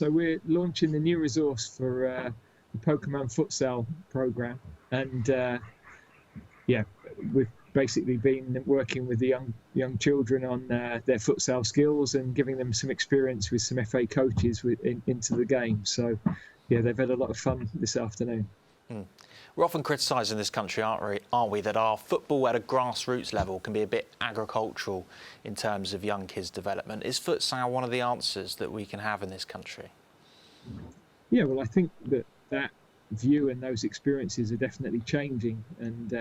So we're launching the new resource for the Pokémon Futsal program, and yeah, we've basically been working with the young children on their futsal skills and giving them some experience with some FA coaches into the game. So yeah, they've had a lot of fun this afternoon. We're often criticised in this country, aren't we, that our football at a grassroots level can be a bit agricultural in terms of young kids' development. Is futsal one of the answers that we can have in this country? Yeah, well, I think that view and those experiences are definitely changing, and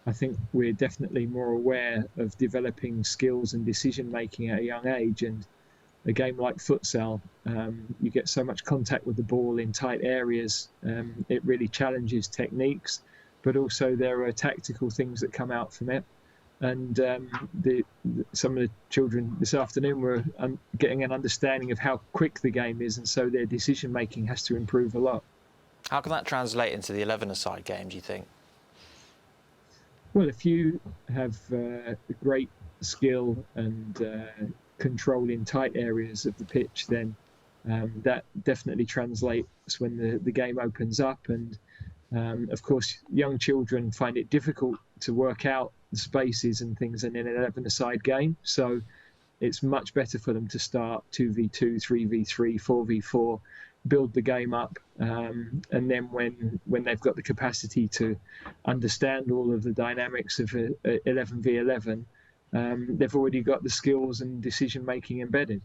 I think we're definitely more aware of developing skills and decision making at a young age. And a game like futsal, you get so much contact with the ball in tight areas. It really challenges techniques, but also there are tactical things that come out from it. And some of the children this afternoon were getting an understanding of how quick the game is, and so their decision making has to improve a lot. How can that translate into the 11-a-side game, do you think? Well, if you have great skill and control in tight areas of the pitch, then that definitely translates when the game opens up. And of course, young children find it difficult to work out the spaces and things in an 11-a-side game. So it's much better for them to start 2v2, 3v3, 4v4, build the game up, and then when they've got the capacity to understand all of the dynamics of 11v11, they've already got the skills and decision making embedded.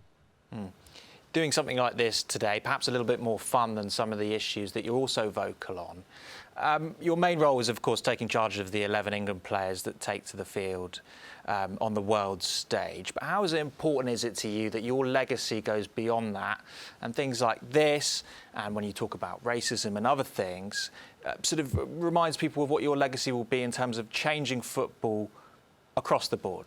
Doing something like this today, perhaps a little bit more fun than some of the issues that you're also vocal on. Your main role is, of course, taking charge of the 11 England players that take to the field on the world stage. But how important is it to you that your legacy goes beyond that, and things like this, and when you talk about racism and other things, sort of reminds people of what your legacy will be in terms of changing football across the board?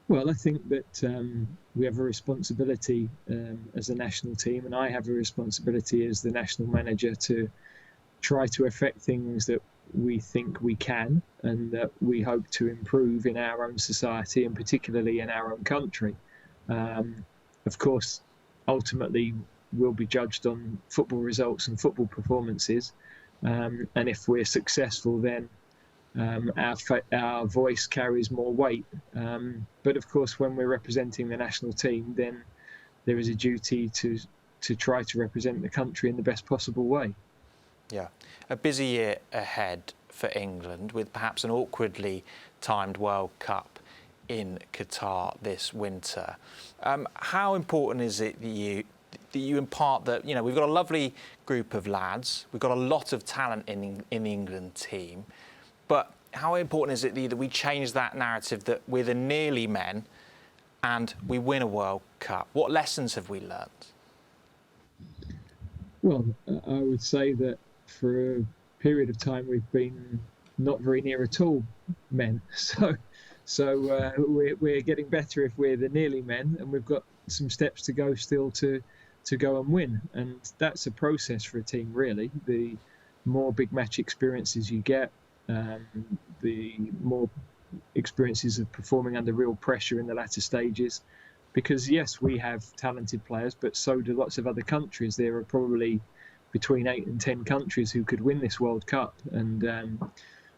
Well, I think that we have a responsibility as a national team, and I have a responsibility as the national manager to try to affect things that we think we can and that we hope to improve in our own society, and particularly in our own country. Of course, ultimately, we'll be judged on football results and football performances, and if we're successful, then our voice carries more weight. But of course, when we're representing the national team, then there is a duty to try to represent the country in the best possible way. Yeah, a busy year ahead for England, with perhaps an awkwardly timed World Cup in Qatar this winter. How important is it that you impart that, you know, we've got a lovely group of lads, we've got a lot of talent in the England team, but how important is it that we change that narrative that we're the nearly men and we win a World Cup? What lessons have we learnt? Well, I would say that for a period of time we've been not very near at all men. So we're getting better if we're the nearly men, and we've got some steps to go still to go and win. And that's a process for a team, really. The more big match experiences you get, the more experiences of performing under real pressure in the latter stages. Because yes, we have talented players, but so do lots of other countries. There are probably between 8 and 10 countries who could win this World Cup, and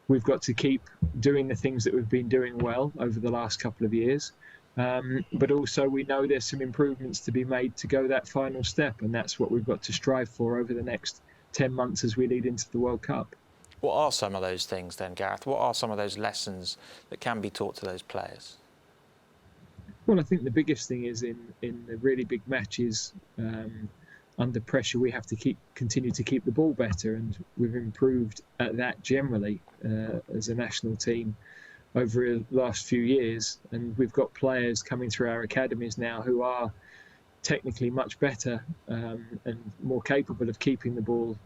we've got to keep doing the things that we've been doing well over the last couple of years. But also we know there's some improvements to be made to go that final step, and that's what we've got to strive for over the next 10 months as we lead into the World Cup. What are some of those things then, Gareth? What are some of those lessons that can be taught to those players? Well, I think the biggest thing is in the really big matches, under pressure, we have to continue to keep the ball better, and we've improved at that generally as a national team over the last few years. And we've got players coming through our academies now who are technically much better and more capable of keeping the ball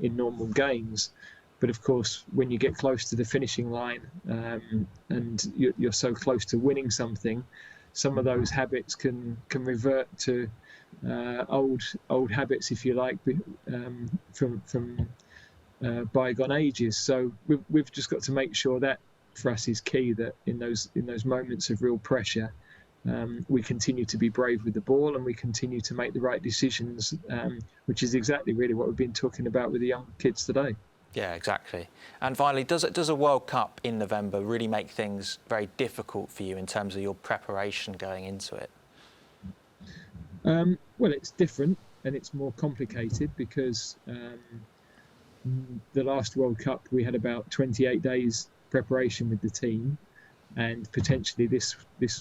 in normal games. But of course, when you get close to the finishing line and you're so close to winning something, some of those habits can revert to old habits, if you like, from bygone ages. So we've just got to make sure that for us is key, that in those moments of real pressure, we continue to be brave with the ball and we continue to make the right decisions, which is exactly really what we've been talking about with the young kids today. Yeah, exactly. And finally, does a World Cup in November really make things very difficult for you in terms of your preparation going into it? Well, it's different and it's more complicated because the last World Cup we had about 28 days preparation with the team, and potentially this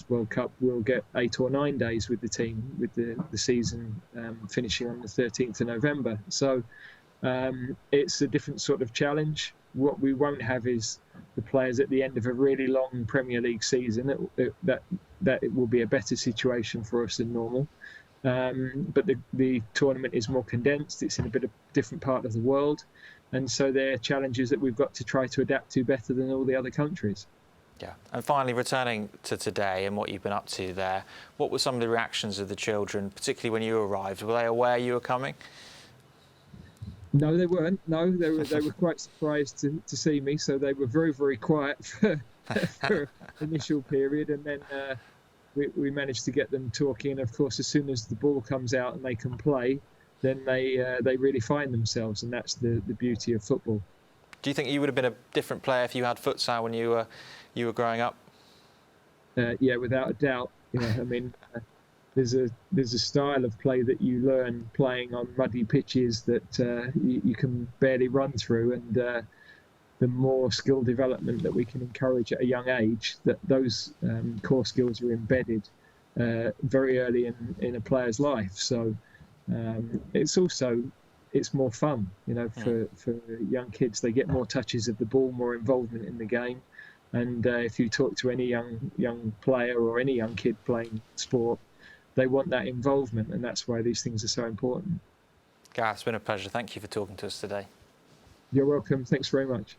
World Cup we'll get 8 or 9 days with the team, with the season finishing on the 13th of November. So it's a different sort of challenge. What we won't have is the players at the end of a really long Premier League season. That it will be a better situation for us than normal. But the tournament is more condensed. It's in a bit of different part of the world, and so they're challenges that we've got to try to adapt to better than all the other countries. Yeah. And finally, returning to today and what you've been up to there, what were some of the reactions of the children, particularly when you arrived? Were they aware you were coming? No, they weren't. No, they were quite surprised to see me. So they were very, very quiet for initial period, and then we managed to get them talking. And of course, as soon as the ball comes out and they can play, then they really find themselves, and that's the beauty of football. Do you think you would have been a different player if you had futsal when you were growing up? Yeah, without a doubt. You know, I mean, there's a style of play that you learn playing on muddy pitches that you can barely run through, and the more skill development that we can encourage at a young age, that those core skills are embedded very early in a player's life. So it's more fun, you know, for young kids. They get more touches of the ball, more involvement in the game. And if you talk to any young player or any young kid playing sport, they want that involvement, and that's why these things are so important. Gareth, it's been a pleasure. Thank you for talking to us today. You're welcome. Thanks very much.